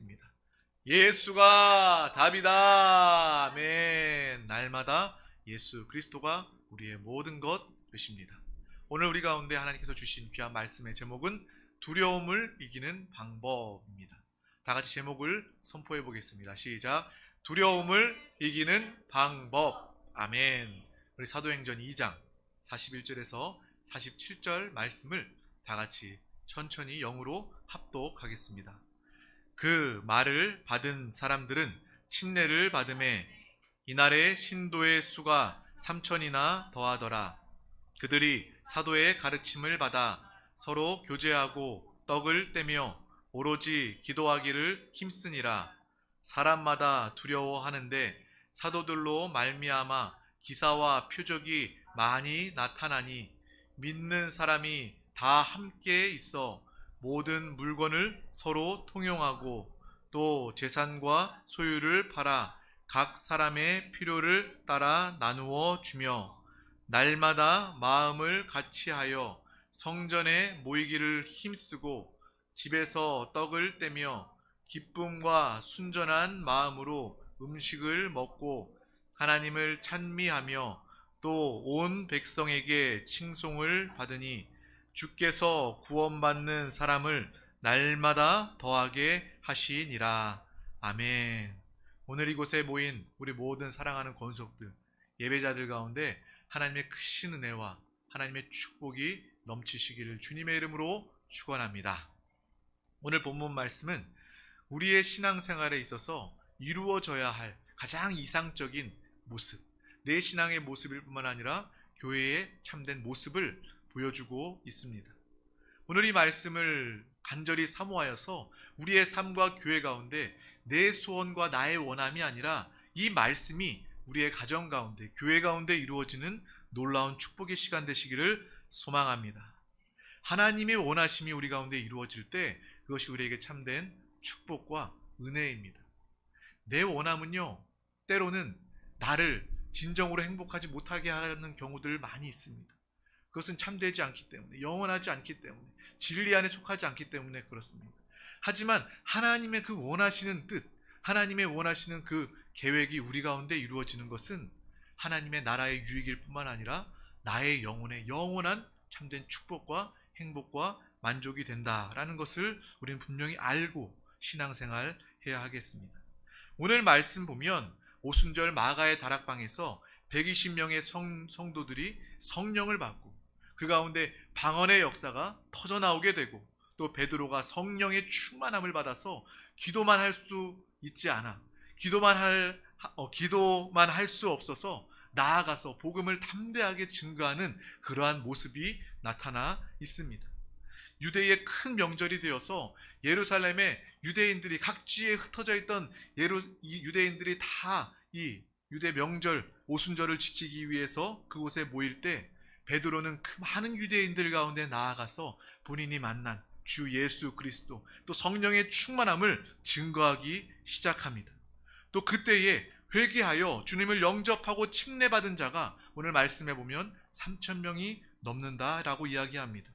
기도하겠습니다. 예수가 답이다. 아멘. 날마다 예수 그리스도가 우리의 모든 것 되십니다. 오늘 우리 가운데 하나님께서 주신 귀한 말씀의 제목은 두려움을 이기는 방법입니다. 다 같이 제목을 선포해 보겠습니다. 시작. 두려움을 이기는 방법. 아멘. 우리 사도행전 2장 41절에서 47절 말씀을 다 같이 천천히 영으로 합독하겠습니다. 그 말을 받은 사람들은 침례를 받음에 이날에 신도의 수가 3천이나 더하더라. 그들이 사도의 가르침을 받아 서로 교제하고 떡을 떼며 오로지 기도하기를 힘쓰니라. 사람마다 두려워하는데 사도들로 말미암아 기사와 표적이 많이 나타나니 믿는 사람이 다 함께 있어 모든 물건을 서로 통용하고 또 재산과 소유를 팔아 각 사람의 필요를 따라 나누어 주며 날마다 마음을 같이하여 성전에 모이기를 힘쓰고 집에서 떡을 떼며 기쁨과 순전한 마음으로 음식을 먹고 하나님을 찬미하며 또 온 백성에게 칭송을 받으니 주께서 구원받는 사람을 날마다 더하게 하시니라. 아멘. 오늘 이곳에 모인 우리 모든 사랑하는 권속들, 예배자들 가운데 하나님의 크신 은혜와 하나님의 축복이 넘치시기를 주님의 이름으로 축원합니다. 오늘 본문 말씀은 우리의 신앙생활에 있어서 이루어져야 할 가장 이상적인 모습, 내 신앙의 모습일 뿐만 아니라 교회의 참된 모습을 보여주고 있습니다. 오늘 이 말씀을 간절히 사모하여서 우리의 삶과 교회 가운데 내 소원과 나의 원함이 아니라 이 말씀이 우리의 가정 가운데, 교회 가운데 이루어지는 놀라운 축복의 시간 되시기를 소망합니다. 하나님의 원하심이 우리 가운데 이루어질 때 그것이 우리에게 참된 축복과 은혜입니다. 내 원함은요, 때로는 나를 진정으로 행복하지 못하게 하는 경우들 많이 있습니다. 그것은 참되지 않기 때문에, 영원하지 않기 때문에, 진리 안에 속하지 않기 때문에 그렇습니다. 하지만 하나님의 그 원하시는 뜻, 하나님의 원하시는 그 계획이 우리 가운데 이루어지는 것은 하나님의 나라의 유익일 뿐만 아니라 나의 영혼의 영원한 참된 축복과 행복과 만족이 된다라는 것을 우리는 분명히 알고 신앙생활 해야 하겠습니다. 오늘 말씀 보면 오순절 마가의 다락방에서 120명의 성도들이 성령을 받고 그 가운데 방언의 역사가 터져나오게 되고 또 베드로가 성령의 충만함을 받아서 기도만 할 수 있지 않아 기도만 할 수 없어서 나아가서 복음을 담대하게 증거하는 그러한 모습이 나타나 있습니다. 유대의 큰 명절이 되어서 예루살렘에 유대인들이 각지에 흩어져 있던 유대인들이 다 이 유대 명절 오순절을 지키기 위해서 그곳에 모일 때 베드로는 그 많은 유대인들 가운데 나아가서 본인이 만난 주 예수 그리스도 또 성령의 충만함을 증거하기 시작합니다. 또 그때에 회개하여 주님을 영접하고 침례받은 자가 오늘 말씀해 보면 3,000명이 넘는다라고 이야기합니다.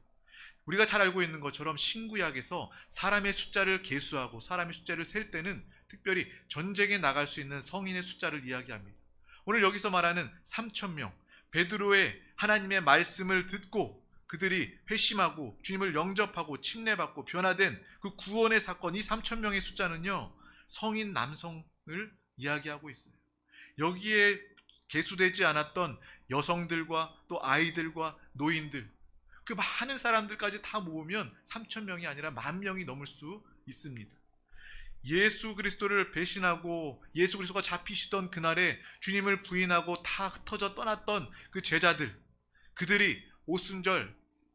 우리가 잘 알고 있는 것처럼 신구약에서 사람의 숫자를 계수하고 사람의 숫자를 셀 때는 특별히 전쟁에 나갈 수 있는 성인의 숫자를 이야기합니다. 오늘 여기서 말하는 3,000명, 베드로의 하나님의 말씀을 듣고 그들이 회심하고 주님을 영접하고 침례받고 변화된 그 구원의 사건, 이 3,000명의 숫자는요, 성인 남성을 이야기하고 있어요. 여기에 계수되지 않았던 여성들과 또 아이들과 노인들, 그 많은 사람들까지 다 모으면 3,000명이 아니라 10,000명이 넘을 수 있습니다. 예수 그리스도를 배신하고 예수 그리스도가 잡히시던 그날에 주님을 부인하고 다 흩어져 떠났던 그 제자들, 그들이 오순절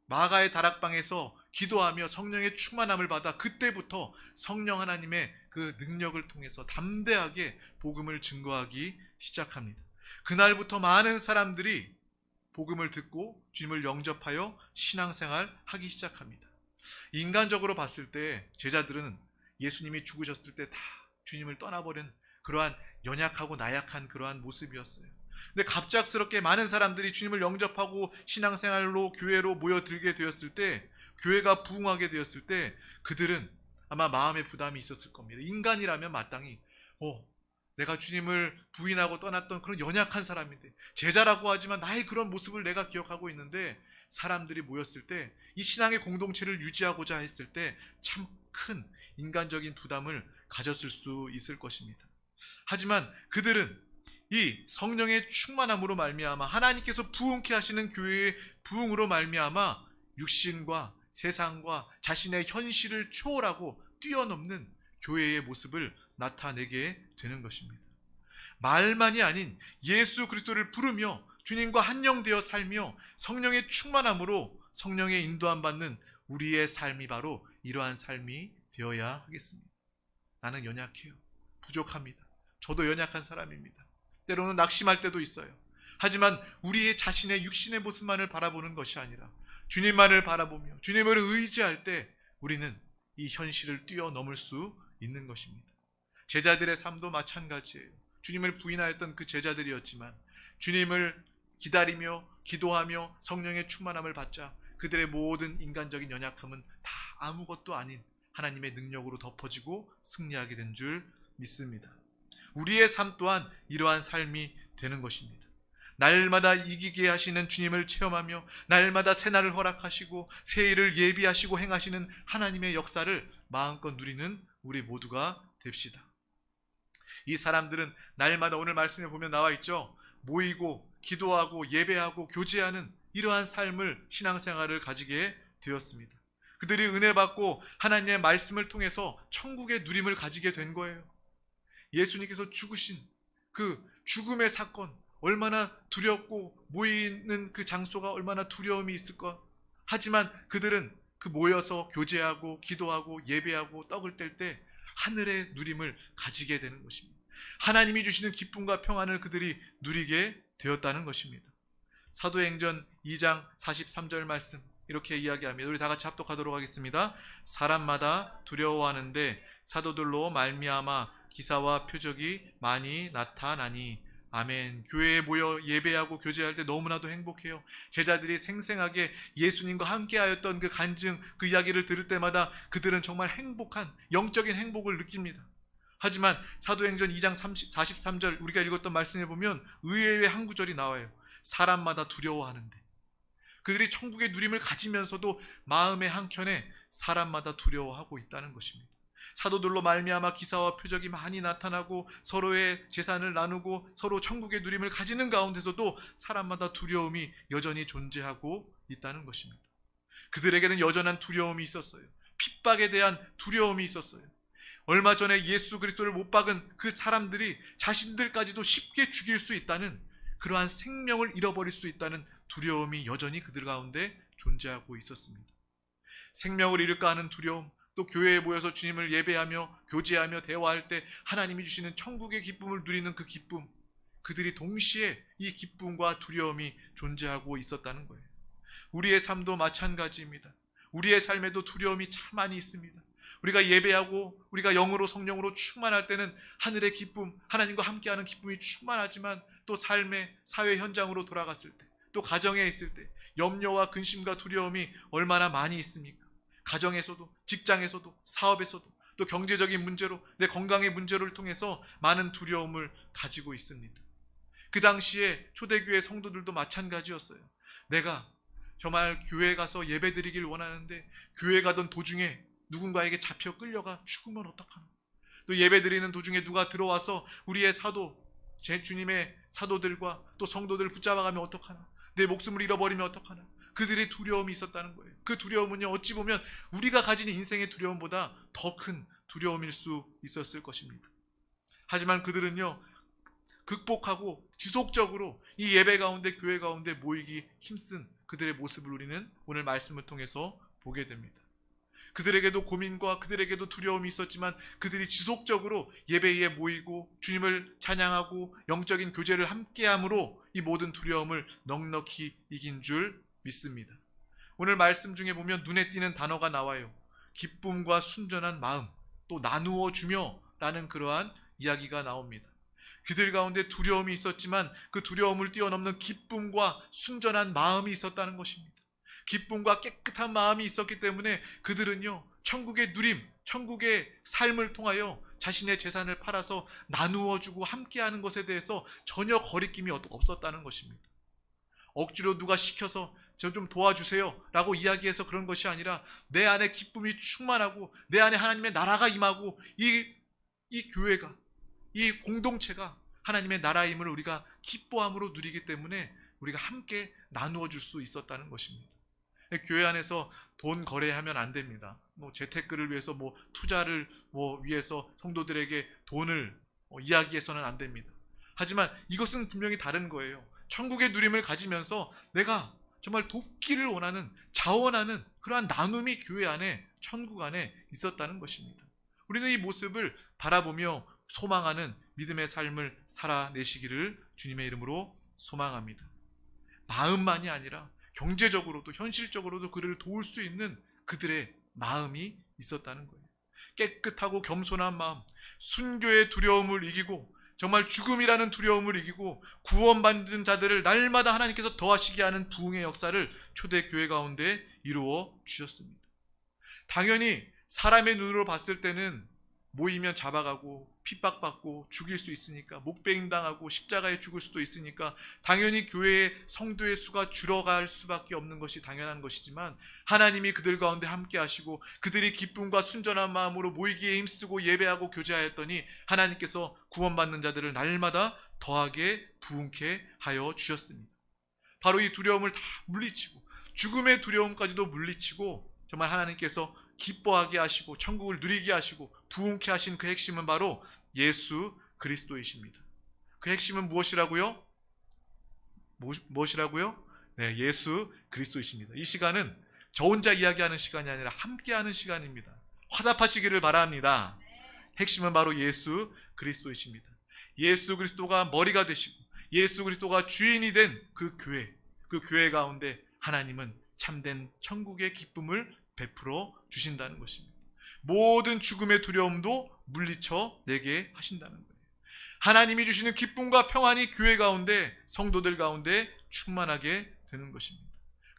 마가의 다락방에서 기도하며 성령의 충만함을 받아 그때부터 성령 하나님의 그 능력을 통해서 담대하게 복음을 증거하기 시작합니다. 그날부터 많은 사람들이 복음을 듣고 주님을 영접하여 신앙생활 하기 시작합니다. 인간적으로 봤을 때 제자들은 예수님이 죽으셨을 때 다 주님을 떠나버린 그러한 연약하고 나약한 그러한 모습이었어요. 근데 갑작스럽게 많은 사람들이 주님을 영접하고 신앙생활로 교회로 모여들게 되었을 때, 교회가 부흥하게 되었을 때 그들은 아마 마음의 부담이 있었을 겁니다. 인간이라면 마땅히 내가 주님을 부인하고 떠났던 그런 연약한 사람인데, 제자라고 하지만 나의 그런 모습을 내가 기억하고 있는데, 사람들이 모였을 때 이 신앙의 공동체를 유지하고자 했을 때 참 큰 인간적인 부담을 가졌을 수 있을 것입니다. 하지만 그들은 이 성령의 충만함으로 말미암아, 하나님께서 부흥케 하시는 교회의 부흥으로 말미암아 육신과 세상과 자신의 현실을 초월하고 뛰어넘는 교회의 모습을 나타내게 되는 것입니다. 말만이 아닌 예수 그리스도를 부르며 주님과 한영되어 살며 성령의 충만함으로 성령의 인도함 받는 우리의 삶이 바로 이러한 삶이 되어야 하겠습니다. 나는 연약해요. 부족합니다. 저도 연약한 사람입니다. 때로는 낙심할 때도 있어요. 하지만 우리의 자신의 육신의 모습만을 바라보는 것이 아니라 주님만을 바라보며 주님을 의지할 때 우리는 이 현실을 뛰어넘을 수 있는 것입니다. 제자들의 삶도 마찬가지예요. 주님을 부인하였던 그 제자들이었지만 주님을 기다리며 기도하며 성령의 충만함을 받자 그들의 모든 인간적인 연약함은 다 아무것도 아닌 하나님의 능력으로 덮어지고 승리하게 된 줄 믿습니다. 우리의 삶 또한 이러한 삶이 되는 것입니다. 날마다 이기게 하시는 주님을 체험하며 날마다 새날을 허락하시고 새일을 예비하시고 행하시는 하나님의 역사를 마음껏 누리는 우리 모두가 됩시다. 이 사람들은 날마다 오늘 말씀에 보면 나와 있죠. 모이고 기도하고 예배하고 교제하는 이러한 삶을 신앙생활을 가지게 되었습니다. 그들이 은혜 받고 하나님의 말씀을 통해서 천국의 누림을 가지게 된 거예요. 예수님께서 죽으신 그 죽음의 사건, 얼마나 두렵고 모이는 그 장소가 얼마나 두려움이 있을까. 하지만 그들은 그 모여서 교제하고 기도하고 예배하고 떡을 뗄 때 하늘의 누림을 가지게 되는 것입니다. 하나님이 주시는 기쁨과 평안을 그들이 누리게 되었다는 것입니다. 사도행전 2장 43절 말씀 이렇게 이야기합니다. 우리 다 같이 합독하도록 하겠습니다. 사람마다 두려워하는데 사도들로 말미암아 기사와 표적이 많이 나타나니. 아멘. 교회에 모여 예배하고 교제할 때 너무나도 행복해요. 제자들이 생생하게 예수님과 함께하였던 그 간증, 그 이야기를 들을 때마다 그들은 정말 행복한 영적인 행복을 느낍니다. 하지만 사도행전 2장 43절 우리가 읽었던 말씀에 보면 의외의 한 구절이 나와요. 사람마다 두려워하는데. 그들이 천국의 누림을 가지면서도 마음의 한켠에 사람마다 두려워하고 있다는 것입니다. 사도들로 말미암아 기사와 표적이 많이 나타나고 서로의 재산을 나누고 서로 천국의 누림을 가지는 가운데서도 사람마다 두려움이 여전히 존재하고 있다는 것입니다. 그들에게는 여전한 두려움이 있었어요. 핍박에 대한 두려움이 있었어요. 얼마 전에 예수 그리스도를 못 박은 그 사람들이 자신들까지도 쉽게 죽일 수 있다는, 그러한 생명을 잃어버릴 수 있다는 두려움이 여전히 그들 가운데 존재하고 있었습니다. 생명을 잃을까 하는 두려움, 또 교회에 모여서 주님을 예배하며 교제하며 대화할 때 하나님이 주시는 천국의 기쁨을 누리는 그 기쁨, 그들이 동시에 이 기쁨과 두려움이 존재하고 있었다는 거예요. 우리의 삶도 마찬가지입니다. 우리의 삶에도 두려움이 참 많이 있습니다. 우리가 예배하고 우리가 영으로 성령으로 충만할 때는 하늘의 기쁨, 하나님과 함께하는 기쁨이 충만하지만 또 삶의 사회 현장으로 돌아갔을 때, 또 가정에 있을 때 염려와 근심과 두려움이 얼마나 많이 있습니까? 가정에서도, 직장에서도, 사업에서도, 또 경제적인 문제로, 내 건강의 문제를 통해서 많은 두려움을 가지고 있습니다. 그 당시에 초대교회 성도들도 마찬가지였어요. 내가 정말 교회 가서 예배 드리길 원하는데 교회 가던 도중에 누군가에게 잡혀 끌려가 죽으면 어떡하나? 또 예배 드리는 도중에 누가 들어와서 우리의 사도, 제 주님의 사도들과 또 성도들을 붙잡아가면 어떡하나? 내 목숨을 잃어버리면 어떡하나? 그들의 두려움이 있었다는 거예요. 그 두려움은요, 어찌 보면 우리가 가진 인생의 두려움보다 더 큰 두려움일 수 있었을 것입니다. 하지만 그들은요, 극복하고 지속적으로 이 예배 가운데, 교회 가운데 모이기 힘쓴 그들의 모습을 우리는 오늘 말씀을 통해서 보게 됩니다. 그들에게도 고민과 그들에게도 두려움이 있었지만 그들이 지속적으로 예배에 모이고 주님을 찬양하고 영적인 교제를 함께함으로 이 모든 두려움을 넉넉히 이긴 줄 믿습니다. 오늘 말씀 중에 보면 눈에 띄는 단어가 나와요. 기쁨과 순전한 마음, 또 나누어 주며 라는 그러한 이야기가 나옵니다. 그들 가운데 두려움이 있었지만 그 두려움을 뛰어넘는 기쁨과 순전한 마음이 있었다는 것입니다. 기쁨과 깨끗한 마음이 있었기 때문에 그들은요, 천국의 누림, 천국의 삶을 통하여 자신의 재산을 팔아서 나누어주고 함께하는 것에 대해서 전혀 거리낌이 없었다는 것입니다. 억지로 누가 시켜서 저 좀 도와주세요 라고 이야기해서 그런 것이 아니라 내 안에 기쁨이 충만하고 내 안에 하나님의 나라가 임하고 이 교회가, 이 공동체가 하나님의 나라임을 우리가 기뻐함으로 누리기 때문에 우리가 함께 나누어 줄 수 있었다는 것입니다. 교회 안에서 돈 거래하면 안 됩니다. 재테크를 위해서 투자를 위해서 성도들에게 돈을 이야기해서는 안 됩니다. 하지만 이것은 분명히 다른 거예요. 천국의 누림을 가지면서 내가 정말 돕기를 원하는, 자원하는 그러한 나눔이 교회 안에, 천국 안에 있었다는 것입니다. 우리는 이 모습을 바라보며 소망하는 믿음의 삶을 살아내시기를 주님의 이름으로 소망합니다. 마음만이 아니라 경제적으로도 현실적으로도 그를 도울 수 있는 그들의 마음이 있었다는 거예요. 깨끗하고 겸손한 마음, 순교의 두려움을 이기고 정말 죽음이라는 두려움을 이기고 구원받는 자들을 날마다 하나님께서 더하시게 하는 부흥의 역사를 초대교회 가운데 이루어 주셨습니다. 당연히 사람의 눈으로 봤을 때는 모이면 잡아가고 핍박받고 죽일 수 있으니까, 목배임당하고 십자가에 죽을 수도 있으니까 당연히 교회의 성도의 수가 줄어갈 수밖에 없는 것이 당연한 것이지만, 하나님이 그들 가운데 함께 하시고 그들이 기쁨과 순전한 마음으로 모이기에 힘쓰고 예배하고 교제하였더니 하나님께서 구원받는 자들을 날마다 더하게 부흥케 하여 주셨습니다. 바로 이 두려움을 다 물리치고, 죽음의 두려움까지도 물리치고 정말 하나님께서 기뻐하게 하시고 천국을 누리게 하시고 부흥케 하신 그 핵심은 바로 예수 그리스도이십니다. 그 핵심은 무엇이라고요? 무엇이라고요? 네, 예수 그리스도이십니다. 이 시간은 저 혼자 이야기하는 시간이 아니라 함께하는 시간입니다. 화답하시기를 바랍니다. 핵심은 바로 예수 그리스도이십니다. 예수 그리스도가 머리가 되시고 예수 그리스도가 주인이 된 그 교회 가운데 하나님은 참된 천국의 기쁨을 베풀어 주신다는 것입니다. 모든 죽음의 두려움도 물리쳐 내게 하신다는 거예요. 하나님이 주시는 기쁨과 평안이 교회 가운데, 성도들 가운데 충만하게 되는 것입니다.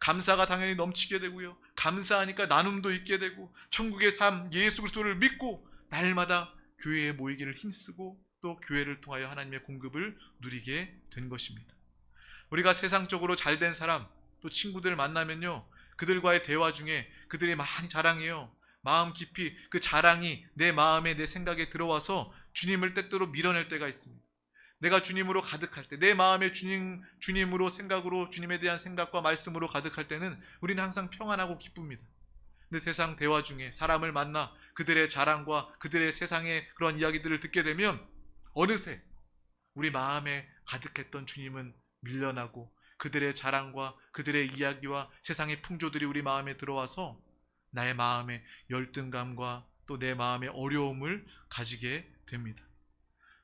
감사가 당연히 넘치게 되고요. 감사하니까 나눔도 있게 되고, 천국의 삶 예수 그리스도를 믿고 날마다 교회에 모이기를 힘쓰고 또 교회를 통하여 하나님의 공급을 누리게 된 것입니다. 우리가 세상적으로 잘된 사람, 또 친구들 만나면요, 그들과의 대화 중에 그들이 많이 자랑해요. 마음 깊이 그 자랑이 내 마음에, 내 생각에 들어와서 주님을 때때로 밀어낼 때가 있습니다. 내가 주님으로 가득할 때, 내 마음에 주님으로 생각으로, 주님에 대한 생각과 말씀으로 가득할 때는 우리는 항상 평안하고 기쁩니다. 근데 세상 대화 중에 사람을 만나 그들의 자랑과 그들의 세상의 그런 이야기들을 듣게 되면 어느새 우리 마음에 가득했던 주님은 밀려나고 그들의 자랑과 그들의 이야기와 세상의 풍조들이 우리 마음에 들어와서 나의 마음의 열등감과 또 내 마음의 어려움을 가지게 됩니다.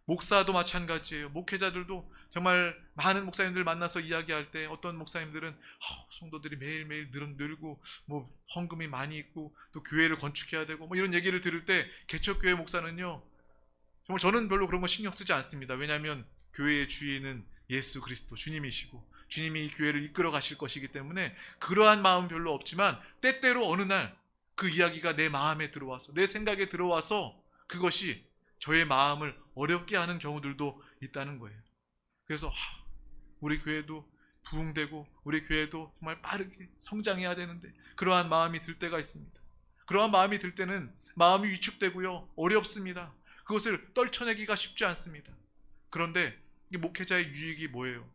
목사도 마찬가지예요. 목회자들도 정말 많은 목사님들 만나서 이야기할 때 어떤 목사님들은 성도들이 매일매일 늘고 헌금이 많이 있고 또 교회를 건축해야 되고 이런 얘기를 들을 때, 개척교회 목사는요, 정말 저는 별로 그런 거 신경 쓰지 않습니다. 왜냐하면 교회의 주인은 예수 그리스도 주님이시고 주님이 이 교회를 이끌어 가실 것이기 때문에 그러한 마음은 별로 없지만, 때때로 어느 날 그 이야기가 내 마음에 들어와서, 내 생각에 들어와서 그것이 저의 마음을 어렵게 하는 경우들도 있다는 거예요. 그래서 우리 교회도 부흥되고 우리 교회도 정말 빠르게 성장해야 되는데 그러한 마음이 들 때가 있습니다. 그러한 마음이 들 때는 마음이 위축되고요, 어렵습니다. 그것을 떨쳐내기가 쉽지 않습니다. 그런데 이 목회자의 유익이 뭐예요?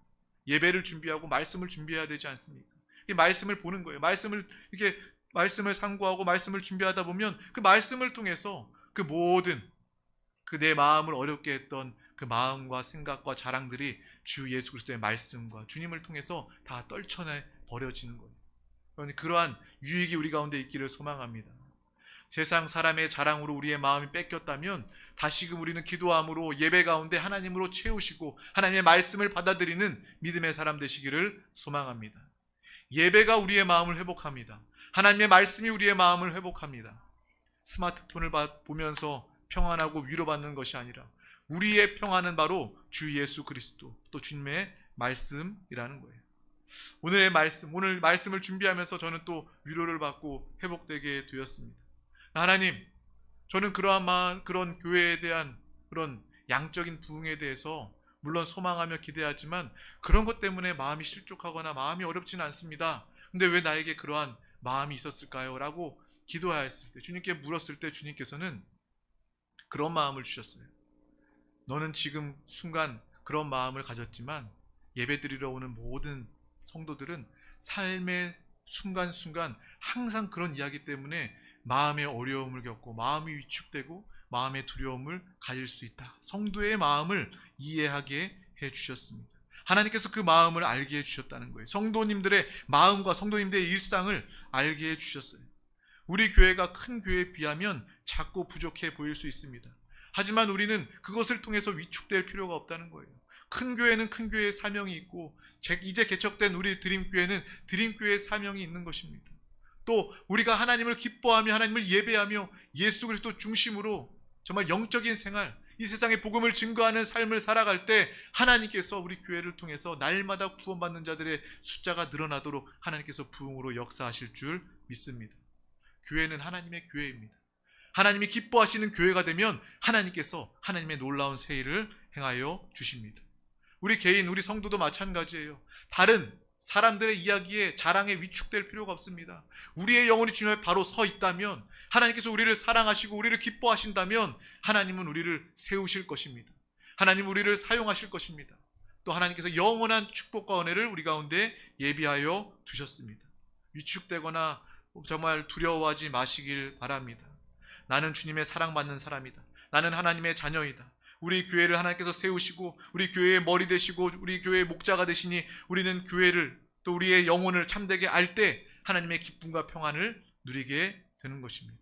예배를 준비하고 말씀을 준비해야 되지 않습니까? 이 말씀을 보는 거예요. 말씀을 상고하고 말씀을 준비하다 보면 그 말씀을 통해서 그 모든 그 내 마음을 어렵게 했던 그 마음과 생각과 자랑들이 주 예수 그리스도의 말씀과 주님을 통해서 다 떨쳐내 버려지는 거예요. 그러니 그러한 유익이 우리 가운데 있기를 소망합니다. 세상 사람의 자랑으로 우리의 마음이 뺏겼다면 다시금 우리는 기도함으로 예배 가운데 하나님으로 채우시고 하나님의 말씀을 받아들이는 믿음의 사람 되시기를 소망합니다. 예배가 우리의 마음을 회복합니다. 하나님의 말씀이 우리의 마음을 회복합니다. 스마트폰을 보면서 평안하고 위로받는 것이 아니라 우리의 평안은 바로 주 예수 그리스도, 또 주님의 말씀이라는 거예요. 오늘 말씀을 준비하면서 저는 또 위로를 받고 회복되게 되었습니다. 하나님, 저는 그런 교회에 대한 그런 양적인 부흥에 대해서 물론 소망하며 기대하지만 그런 것 때문에 마음이 실족하거나 마음이 어렵지는 않습니다. 근데 왜 나에게 그러한 마음이 있었을까요? 라고 기도하였을 때, 주님께 물었을 때 주님께서는 그런 마음을 주셨어요. 너는 지금 순간 그런 마음을 가졌지만 예배드리러 오는 모든 성도들은 삶의 순간순간 항상 그런 이야기 때문에 마음의 어려움을 겪고 마음이 위축되고 마음의 두려움을 가질 수 있다. 성도의 마음을 이해하게 해주셨습니다. 하나님께서 그 마음을 알게 해주셨다는 거예요. 성도님들의 마음과 성도님들의 일상을 알게 해주셨어요. 우리 교회가 큰 교회에 비하면 작고 부족해 보일 수 있습니다. 하지만 우리는 그것을 통해서 위축될 필요가 없다는 거예요. 큰 교회는 큰 교회의 사명이 있고 이제 개척된 우리 드림교회는 드림교회의 사명이 있는 것입니다. 또 우리가 하나님을 기뻐하며 하나님을 예배하며 예수 그리스도 중심으로 정말 영적인 생활, 이 세상에 복음을 증거하는 삶을 살아갈 때 하나님께서 우리 교회를 통해서 날마다 구원받는 자들의 숫자가 늘어나도록 하나님께서 부흥으로 역사하실 줄 믿습니다. 교회는 하나님의 교회입니다. 하나님이 기뻐하시는 교회가 되면 하나님께서 하나님의 놀라운 세일을 행하여 주십니다. 우리 개인, 우리 성도도 마찬가지예요. 다른 사람들의 이야기에 자랑에 위축될 필요가 없습니다. 우리의 영혼이 주님 앞에 바로 서 있다면, 하나님께서 우리를 사랑하시고 우리를 기뻐하신다면 하나님은 우리를 세우실 것입니다. 하나님은 우리를 사용하실 것입니다. 또 하나님께서 영원한 축복과 은혜를 우리 가운데 예비하여 두셨습니다. 위축되거나 정말 두려워하지 마시길 바랍니다. 나는 주님의 사랑받는 사람이다. 나는 하나님의 자녀이다. 우리 교회를 하나님께서 세우시고 우리 교회의 머리 되시고 우리 교회의 목자가 되시니 우리는 교회를 또 우리의 영혼을 참되게 알 때 하나님의 기쁨과 평안을 누리게 되는 것입니다.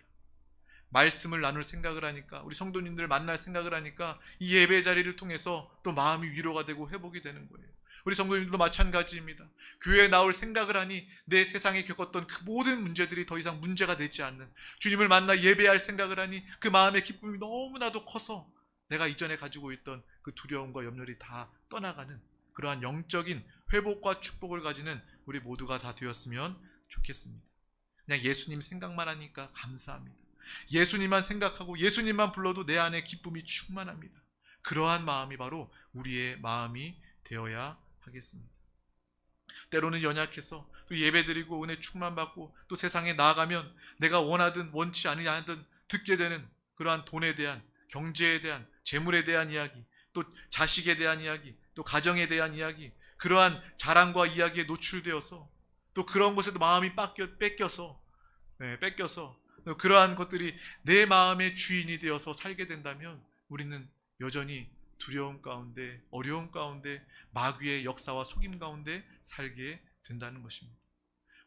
말씀을 나눌 생각을 하니까, 우리 성도님들 만날 생각을 하니까 이 예배 자리를 통해서 또 마음이 위로가 되고 회복이 되는 거예요. 우리 성도님들도 마찬가지입니다. 교회에 나올 생각을 하니 내 세상에 겪었던 그 모든 문제들이 더 이상 문제가 되지 않는, 주님을 만나 예배할 생각을 하니 그 마음의 기쁨이 너무나도 커서 내가 이전에 가지고 있던 그 두려움과 염려를 다 떠나가는 그러한 영적인 회복과 축복을 가지는 우리 모두가 다 되었으면 좋겠습니다. 그냥 예수님 생각만 하니까 감사합니다. 예수님만 생각하고 예수님만 불러도 내 안에 기쁨이 충만합니다. 그러한 마음이 바로 우리의 마음이 되어야 하겠습니다. 때로는 연약해서 또 예배드리고 은혜 충만받고 또 세상에 나아가면 내가 원하든 원치 않으든 듣게 되는 그러한 돈에 대한, 경제에 대한, 재물에 대한 이야기, 또 자식에 대한 이야기, 또 가정에 대한 이야기, 그러한 자랑과 이야기에 노출되어서 또 그런 것에도 마음이 뺏겨서 그러한 것들이 내 마음의 주인이 되어서 살게 된다면 우리는 여전히 두려움 가운데, 어려움 가운데, 마귀의 역사와 속임 가운데 살게 된다는 것입니다.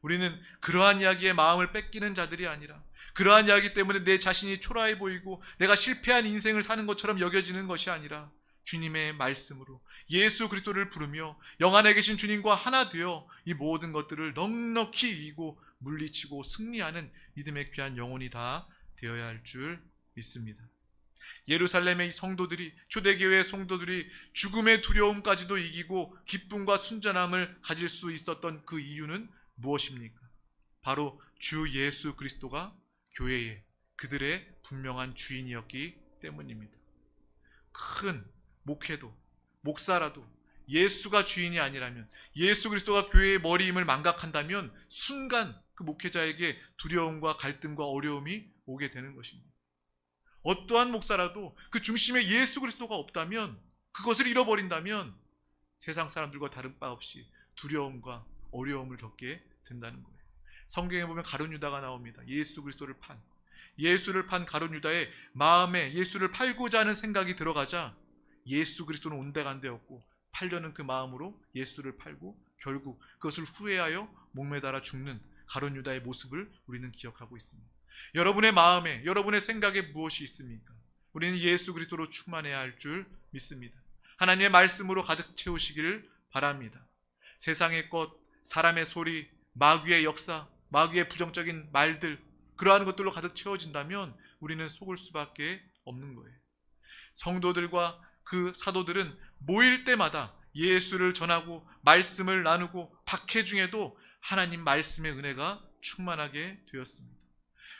우리는 그러한 이야기에 마음을 뺏기는 자들이 아니라 그러한 이야기 때문에 내 자신이 초라해 보이고 내가 실패한 인생을 사는 것처럼 여겨지는 것이 아니라 주님의 말씀으로 예수 그리스도를 부르며 영 안에 계신 주님과 하나 되어 이 모든 것들을 넉넉히 이기고 물리치고 승리하는 믿음의 귀한 영혼이 다 되어야 할 줄 믿습니다. 예루살렘의 성도들이, 초대교회의 성도들이 죽음의 두려움까지도 이기고 기쁨과 순전함을 가질 수 있었던 그 이유는 무엇입니까? 바로 주 예수 그리스도가 교회의, 그들의 분명한 주인이었기 때문입니다. 큰 목회도, 목사라도 예수가 주인이 아니라면, 예수 그리스도가 교회의 머리임을 망각한다면 순간 그 목회자에게 두려움과 갈등과 어려움이 오게 되는 것입니다. 어떠한 목사라도 그 중심에 예수 그리스도가 없다면, 그것을 잃어버린다면 세상 사람들과 다른 바 없이 두려움과 어려움을 겪게 된다는 거예요. 성경에 보면 가룟 유다가 나옵니다. 예수를 판 가룟 유다의 마음에 예수를 팔고자 하는 생각이 들어가자 예수 그리스도는 온데간데였고 팔려는 그 마음으로 예수를 팔고 결국 그것을 후회하여 목매달아 죽는 가룟 유다의 모습을 우리는 기억하고 있습니다. 여러분의 마음에, 여러분의 생각에 무엇이 있습니까? 우리는 예수 그리스도로 충만해야 할 줄 믿습니다. 하나님의 말씀으로 가득 채우시기를 바랍니다. 세상의 것, 사람의 소리, 마귀의 역사, 마귀의 부정적인 말들, 그러한 것들로 가득 채워진다면 우리는 속을 수밖에 없는 거예요. 성도들과 그 사도들은 모일 때마다 예수를 전하고 말씀을 나누고 박해 중에도 하나님 말씀의 은혜가 충만하게 되었습니다.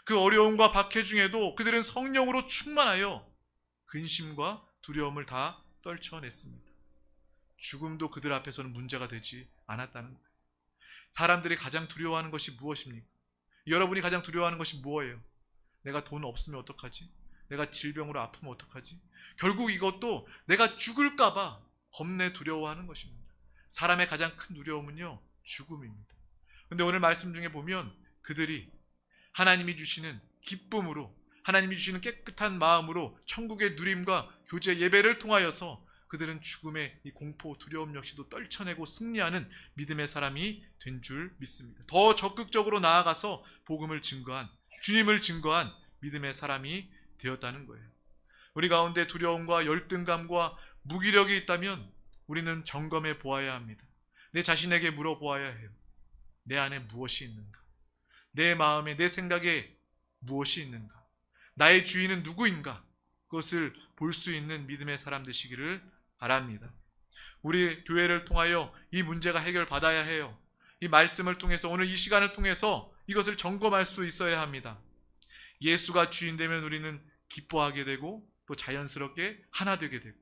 그 어려움과 박해 중에도 그들은 성령으로 충만하여 근심과 두려움을 다 떨쳐냈습니다. 죽음도 그들 앞에서는 문제가 되지 않았다는 거예요. 사람들이 가장 두려워하는 것이 무엇입니까? 여러분이 가장 두려워하는 것이 무엇이에요? 내가 돈 없으면 어떡하지? 내가 질병으로 아프면 어떡하지? 결국 이것도 내가 죽을까봐 겁내 두려워하는 것입니다. 사람의 가장 큰 두려움은요, 죽음입니다. 근데 오늘 말씀 중에 보면 그들이 하나님이 주시는 기쁨으로, 하나님이 주시는 깨끗한 마음으로 천국의 누림과 교제 예배를 통하여서 그들은 죽음의 이 공포, 두려움 역시도 떨쳐내고 승리하는 믿음의 사람이 된 줄 믿습니다. 더 적극적으로 나아가서 복음을 증거한, 주님을 증거한 믿음의 사람이 되었다는 거예요. 우리 가운데 두려움과 열등감과 무기력이 있다면 우리는 점검해 보아야 합니다. 내 자신에게 물어보아야 해요. 내 안에 무엇이 있는가? 내 마음에, 내 생각에 무엇이 있는가? 나의 주인은 누구인가? 그것을 볼 수 있는 믿음의 사람 되시기를 바랍니다. 우리 교회를 통하여 이 문제가 해결받아야 해요. 이 말씀을 통해서, 오늘 이 시간을 통해서 이것을 점검할 수 있어야 합니다. 예수가 주인 되면 우리는 기뻐하게 되고 또 자연스럽게 하나 되게 되고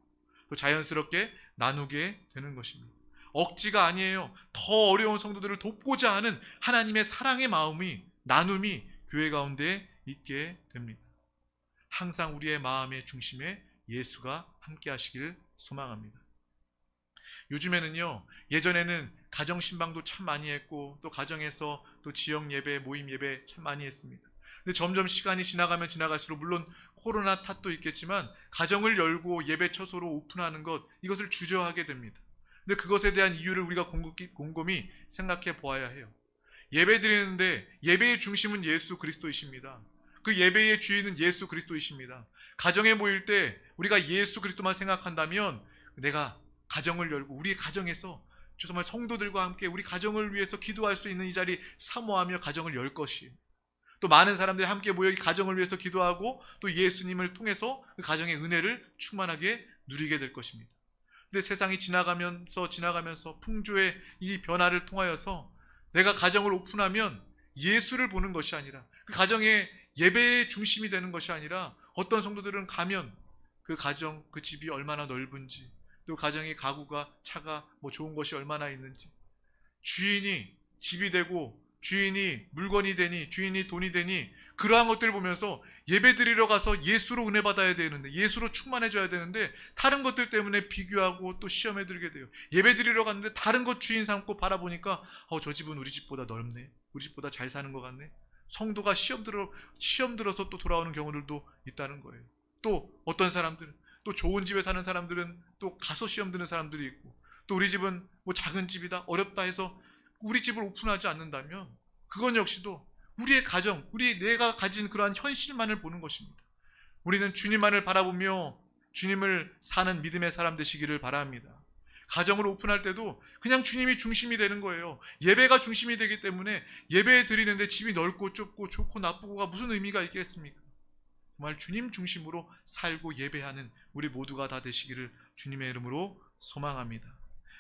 또 자연스럽게 나누게 되는 것입니다. 억지가 아니에요. 더 어려운 성도들을 돕고자 하는 하나님의 사랑의 마음이, 나눔이 교회 가운데 있게 됩니다. 항상 우리의 마음의 중심에 예수가 함께 하시길 소망합니다. 요즘에는요, 예전에는 가정 신방도 참 많이 했고 또 가정에서 또 지역 예배, 모임 예배 참 많이 했습니다. 근데 점점 시간이 지나가면 지나갈수록 물론 코로나 탓도 있겠지만 가정을 열고 예배 처소로 오픈하는 것, 이것을 주저하게 됩니다. 근데 그것에 대한 이유를 우리가 곰곰이 생각해 보아야 해요. 예배 드리는데 예배의 중심은 예수 그리스도이십니다. 그 예배의 주인은 예수 그리스도이십니다. 가정에 모일 때 우리가 예수 그리스도만 생각한다면 내가 가정을 열고 우리 가정에서 정말 성도들과 함께 우리 가정을 위해서 기도할 수 있는 이 자리 사모하며 가정을 열 것이에요. 또 많은 사람들이 함께 모여 이 가정을 위해서 기도하고 또 예수님을 통해서 그 가정의 은혜를 충만하게 누리게 될 것입니다. 근데 세상이 지나가면서 풍조의 이 변화를 통하여서 내가 가정을 오픈하면 예수를 보는 것이 아니라 그 가정의 예배의 중심이 되는 것이 아니라 어떤 성도들은 가면 그 가정, 그 집이 얼마나 넓은지 또 가정의 가구가, 차가 좋은 것이 얼마나 있는지, 주인이 집이 되고 주인이 물건이 되니 주인이 돈이 되니 그러한 것들을 보면서 예배 드리러 가서 예수로 은혜 받아야 되는데, 예수로 충만해져야 되는데 다른 것들 때문에 비교하고 또 시험에 들게 돼요. 예배 드리러 갔는데 다른 것 주인 삼고 바라보니까 저 집은 우리 집보다 넓네, 우리 집보다 잘 사는 것 같네. 성도가 시험 들어서 또 돌아오는 경우들도 있다는 거예요. 또 어떤 사람들은, 또 좋은 집에 사는 사람들은 또 가서 시험 드는 사람들이 있고, 또 우리 집은 작은 집이다, 어렵다 해서 우리 집을 오픈하지 않는다면 그건 역시도 우리의 가정, 내가 가진 그러한 현실만을 보는 것입니다. 우리는 주님만을 바라보며 주님을 사는 믿음의 사람 되시기를 바랍니다. 가정을 오픈할 때도 그냥 주님이 중심이 되는 거예요. 예배가 중심이 되기 때문에 예배 드리는데 집이 넓고 좁고 좋고 나쁘고가 무슨 의미가 있겠습니까? 정말 주님 중심으로 살고 예배하는 우리 모두가 다 되시기를 주님의 이름으로 소망합니다.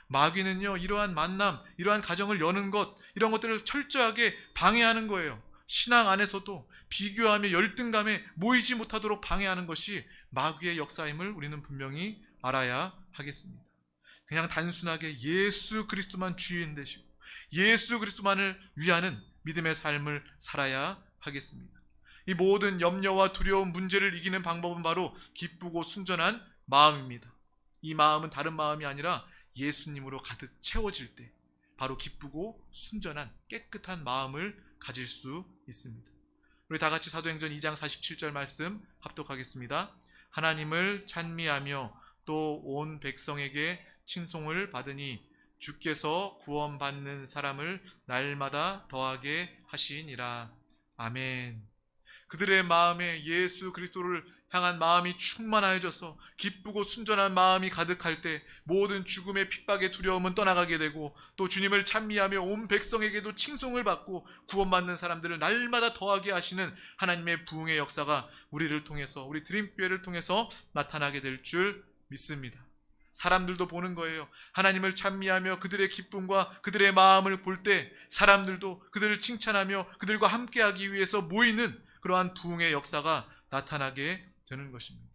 마귀는요, 이러한 만남, 이러한 가정을 여는 것, 이런 것들을 철저하게 방해하는 거예요. 신앙 안에서도 비교하며 열등감에 모이지 못하도록 방해하는 것이 마귀의 역사임을 우리는 분명히 알아야 하겠습니다. 그냥 단순하게 예수 그리스도만 주인 되시고 예수 그리스도만을 위하는 믿음의 삶을 살아야 하겠습니다. 이 모든 염려와 두려움, 문제를 이기는 방법은 바로 기쁘고 순전한 마음입니다. 이 마음은 다른 마음이 아니라 예수님으로 가득 채워질 때 바로 기쁘고 순전한 깨끗한 마음을 가질 수 있습니다. 우리 다 같이 사도행전 2장 47절 말씀 합독하겠습니다. 하나님을 찬미하며 또 온 백성에게 칭송을 받으니 주께서 구원받는 사람을 날마다 더하게 하시니라. 아멘. 그들의 마음에 예수 그리스도를 향한 마음이 충만하여져서 기쁘고 순전한 마음이 가득할 때 모든 죽음의 핍박의 두려움은 떠나가게 되고 또 주님을 찬미하며 온 백성에게도 칭송을 받고 구원받는 사람들을 날마다 더하게 하시는 하나님의 부흥의 역사가 우리를 통해서, 우리 드림교회를 통해서 나타나게 될 줄 믿습니다. 사람들도 보는 거예요. 하나님을 찬미하며 그들의 기쁨과 그들의 마음을 볼 때 사람들도 그들을 칭찬하며 그들과 함께하기 위해서 모이는 그러한 부흥의 역사가 나타나게 되는 것입니다.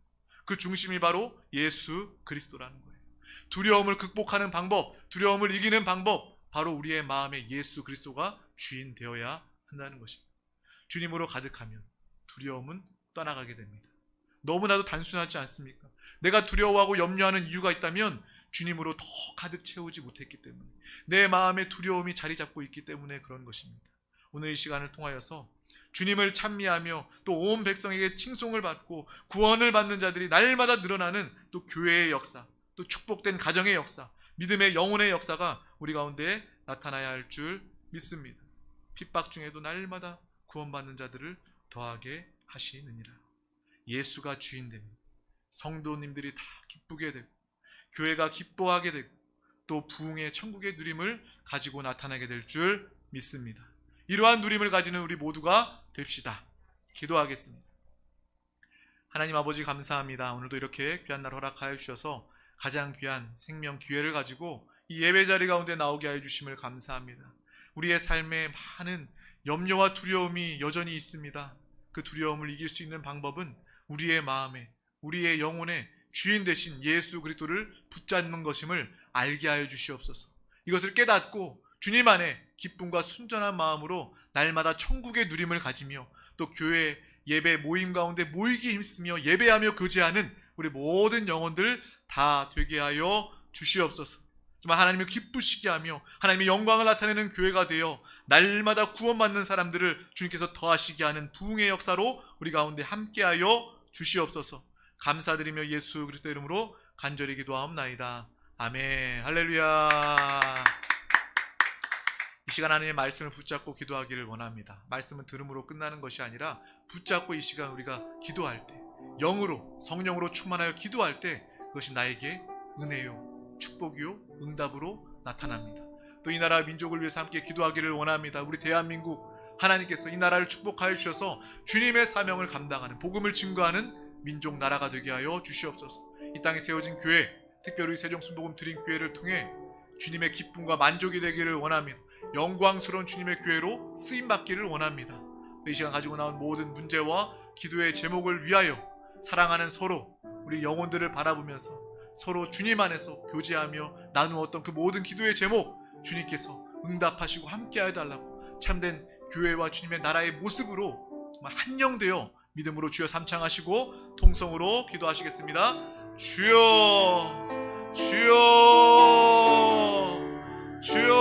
그 중심이 바로 예수 그리스도라는 거예요. 두려움을 극복하는 방법, 두려움을 이기는 방법, 바로 우리의 마음에 예수 그리스도가 주인 되어야 한다는 것입니다. 주님으로 가득하면 두려움은 떠나가게 됩니다. 너무나도 단순하지 않습니까? 내가 두려워하고 염려하는 이유가 있다면 주님으로 더 가득 채우지 못했기 때문에, 내 마음에 두려움이 자리 잡고 있기 때문에 그런 것입니다. 오늘 이 시간을 통하여서 주님을 찬미하며 또 온 백성에게 칭송을 받고 구원을 받는 자들이 날마다 늘어나는 또 교회의 역사, 또 축복된 가정의 역사, 믿음의 영혼의 역사가 우리 가운데 나타나야 할 줄 믿습니다. 핍박 중에도 날마다 구원받는 자들을 더하게 하시느니라. 예수가 주인 되면 성도님들이 다 기쁘게 되고 교회가 기뻐하게 되고 또 부흥의 천국의 누림을 가지고 나타나게 될 줄 믿습니다. 이러한 누림을 가지는 우리 모두가 됩시다. 기도하겠습니다. 하나님 아버지 감사합니다. 오늘도 이렇게 귀한 날 허락하여 주셔서 가장 귀한 생명 기회를 가지고 이 예배 자리 가운데 나오게 하여 주심을 감사합니다. 우리의 삶에 많은 염려와 두려움이 여전히 있습니다. 그 두려움을 이길 수 있는 방법은 우리의 마음에, 우리의 영혼에 주인 되신 예수 그리스도를 붙잡는 것임을 알게 하여 주시옵소서. 이것을 깨닫고 주님 안에 기쁨과 순전한 마음으로 날마다 천국의 누림을 가지며 또 교회 예배 모임 가운데 모이기 힘쓰며 예배하며 교제하는 우리 모든 영혼들 다 되게 하여 주시옵소서. 정말 하나님을 기쁘시게 하며 하나님의 영광을 나타내는 교회가 되어 날마다 구원받는 사람들을 주님께서 더하시게 하는 부흥의 역사로 우리 가운데 함께하여 주시옵소서. 감사드리며 예수 그리스도 이름으로 간절히 기도하옵나이다. 아멘. 할렐루야. 이 시간 하나님의 말씀을 붙잡고 기도하기를 원합니다. 말씀은 들음으로 끝나는 것이 아니라 붙잡고 이 시간 우리가 기도할 때, 영으로 성령으로 충만하여 기도할 때 그것이 나에게 은혜요, 축복이요, 응답으로 나타납니다. 또 이 나라 민족을 위해서 함께 기도하기를 원합니다. 우리 대한민국 하나님께서 이 나라를 축복하여 주셔서 주님의 사명을 감당하는, 복음을 증거하는 민족 나라가 되게 하여 주시옵소서. 이 땅에 세워진 교회, 특별히 세종순복음 드림 교회를 통해 주님의 기쁨과 만족이 되기를 원합니다. 영광스러운 주님의 교회로 쓰임받기를 원합니다. 이 시간 가지고 나온 모든 문제와 기도의 제목을 위하여 사랑하는 서로 우리 영혼들을 바라보면서 서로 주님 안에서 교제하며 나누었던 그 모든 기도의 제목 주님께서 응답하시고 함께하여 달라고 참된 교회와 주님의 나라의 모습으로 정말 한영되어 믿음으로 주여 삼창하시고 통성으로 기도하시겠습니다. 주여, 주여, 주여.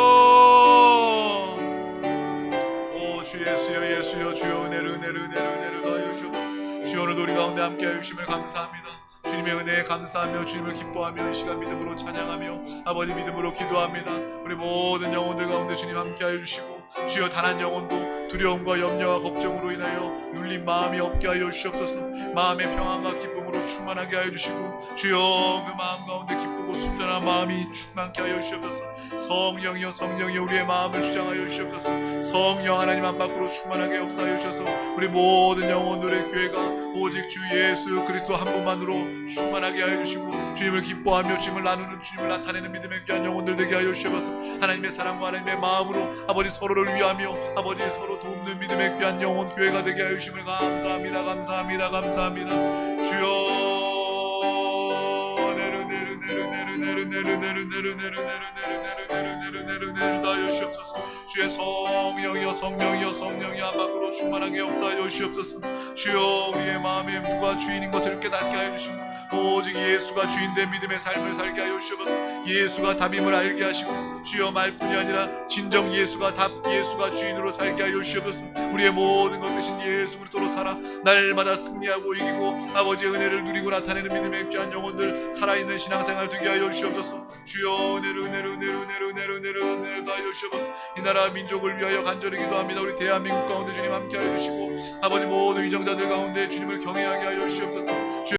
오 주 예수여, 예수여, 주여 은혜를 더하여 주옵소서. 주여 오늘도 우리 가운데 함께하여 주심을 감사합니다. 주님의 은혜에 감사하며 주님을 기뻐하며 이 시간 믿음으로 찬양하며 아버지 믿음으로 기도합니다. 우리 모든 영혼들 가운데 주님 함께하여 주시고 주여 단 한 영혼도 두려움과 염려와 걱정으로 인하여 눌린 마음이 없게 하여 주시옵소서. 마음의 평안과 기쁨으로 충만하게 하여 주시고 주여 그 마음 가운데 기쁘고 순전한 마음이 충만케 하여 주시옵소서. 성령이여, 성령이여 우리의 마음을 주장하여 주시옵소서. 성령 하나님 안팎으로 충만하게 역사하여 주셔서 우리 모든 영혼들의 교회가 오직 주 예수 그리스도 한 분만으로 충만하게 하여 주시고 주님을 기뻐하며 주님을 나누는, 주님을 나타내는 믿음의 귀한 영혼들 되게 하여 주시옵소서. 하나님의 사랑과 하나님의 마음으로 아버지 서로를 위하며 아버지 서로 돕는 믿음의 귀한 영혼 교회가 되게 하여 주심을 감사합니다. 감사합니다. 감사합니다. 주여 다하여 주시옵소서. 주의 성령이여, 성령이여, 성령이여 안팎으로 충만하게 역사하여 주시옵소서. 주여 우리의 마음에 누가 주인인 것을 깨닫게 하여 주시고 오직 예수가 주인된 믿음의 삶을 살게 하여 주시옵소서. 예수가 답임을 알게 하시고 주여 말뿐이 아니라 진정 예수가 답, 예수가 주인으로 살게 하여 주시옵소서. 우리의 모든 것 대신 예수 그리스도로 살아 날마다 승리하고 이기고 아버지의 은혜를 누리고 나타내는 믿음의 귀한 영혼들 살아있는 신앙생활 되게 하여 주시옵소서. 주여 은혜를 다하여 주시옵소서. 이 나라 민족을 위하여 간절히 기도합니다. 우리 대한민국 가운데 주님 함께 하여 주시고 아버지 모든 위정자들 가운데 주님을 경외하게 하여 주시옵소서.